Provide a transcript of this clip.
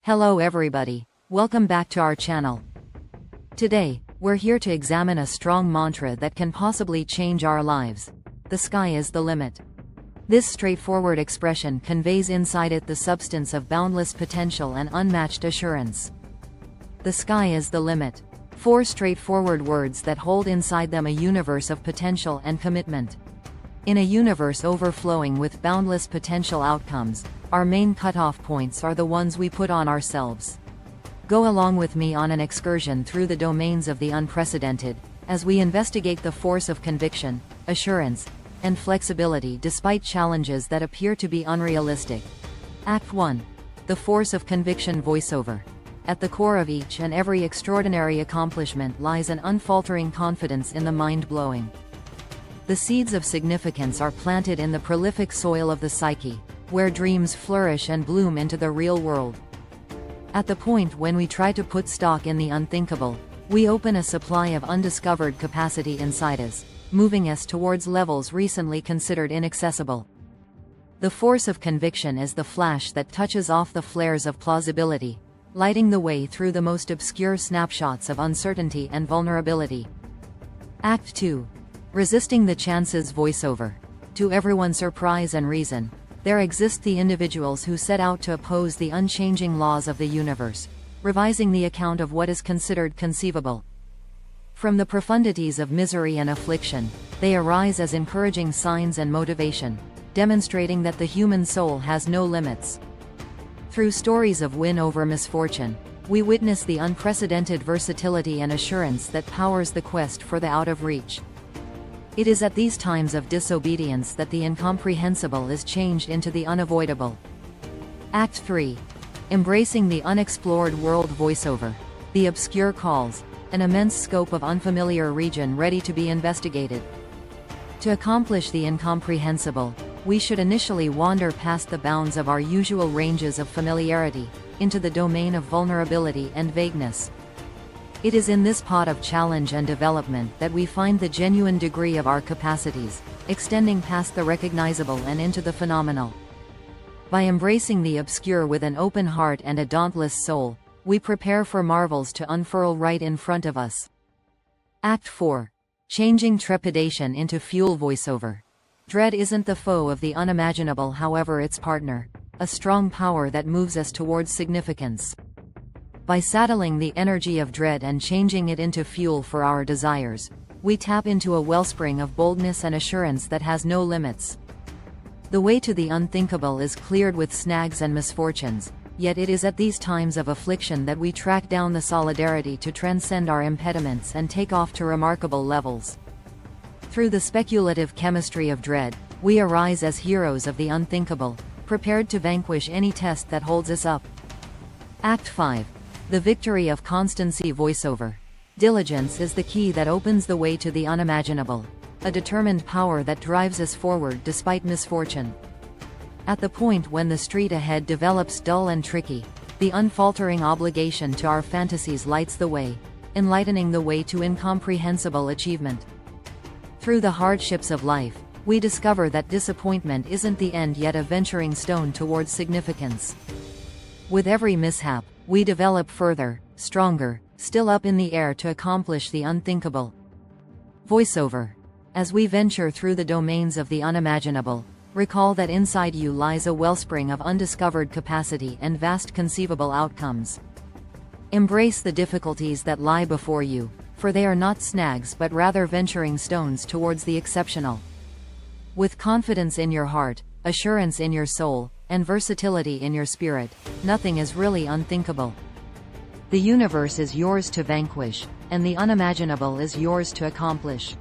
Hello everybody, welcome back to our channel. Today, we're here to examine a strong mantra that can possibly change our lives. The sky is the limit. This straightforward expression conveys inside it the substance of boundless potential and unmatched assurance. The sky is the limit. 4 straightforward words that hold inside them a universe of potential and commitment. In a universe overflowing with boundless potential outcomes, our main cutoff points are the ones we put on ourselves. Go along with me on an excursion through the domains of the unprecedented, as we investigate the force of conviction, assurance, and flexibility despite challenges that appear to be unrealistic. Act 1. The force of conviction voiceover. At the core of each and every extraordinary accomplishment lies an unfaltering confidence in the mind-blowing. The seeds of significance are planted in the prolific soil of the psyche, where dreams flourish and bloom into the real world. At the point when we try to put stock in the unthinkable, we open a supply of undiscovered capacity inside us, moving us towards levels recently considered inaccessible. The force of conviction is the flash that touches off the flares of plausibility, lighting the way through the most obscure snapshots of uncertainty and vulnerability. Act 2. Resisting the chances voiceover. To everyone's surprise and reason, there exist the individuals who set out to oppose the unchanging laws of the universe, revising the account of what is considered conceivable. From the profundities of misery and affliction, they arise as encouraging signs and motivation, demonstrating that the human soul has no limits. Through stories of win over misfortune, we witness the unprecedented versatility and assurance that powers the quest for the out of reach. It is at these times of disobedience that the incomprehensible is changed into the unavoidable. Act 3. Embracing the unexplored world voiceover. The obscure calls, an immense scope of unfamiliar region ready to be investigated. To accomplish the incomprehensible, we should initially wander past the bounds of our usual ranges of familiarity, into the domain of vulnerability and vagueness. It is in this pot of challenge and development that we find the genuine degree of our capacities, extending past the recognizable and into the phenomenal. By embracing the obscure with an open heart and a dauntless soul, we prepare for marvels to unfurl right in front of us. Act 4. Changing trepidation into fuel voiceover. Dread isn't the foe of the unimaginable, however its partner, a strong power that moves us towards significance. By saddling the energy of dread and changing it into fuel for our desires, we tap into a wellspring of boldness and assurance that has no limits. The way to the unthinkable is cleared with snags and misfortunes, yet it is at these times of affliction that we track down the solidarity to transcend our impediments and take off to remarkable levels. Through the speculative chemistry of dread, we arise as heroes of the unthinkable, prepared to vanquish any test that holds us up. Act 5. The victory of constancy voiceover. Diligence is the key that opens the way to the unimaginable, a determined power that drives us forward despite misfortune. At the point when the street ahead develops dull and tricky, the unfaltering obligation to our fantasies lights the way, enlightening the way to incomprehensible achievement. Through the hardships of life, we discover that disappointment isn't the end yet a venturing stone towards significance. With every mishap, we develop further, stronger, still up in the air to accomplish the unthinkable. Voiceover. As we venture through the domains of the unimaginable, recall that inside you lies a wellspring of undiscovered capacity and vast conceivable outcomes. Embrace the difficulties that lie before you, for they are not snags but rather venturing stones towards the exceptional. With confidence in your heart, assurance in your soul, and versatility in your spirit, nothing is really unthinkable. The universe is yours to vanquish, and the unimaginable is yours to accomplish.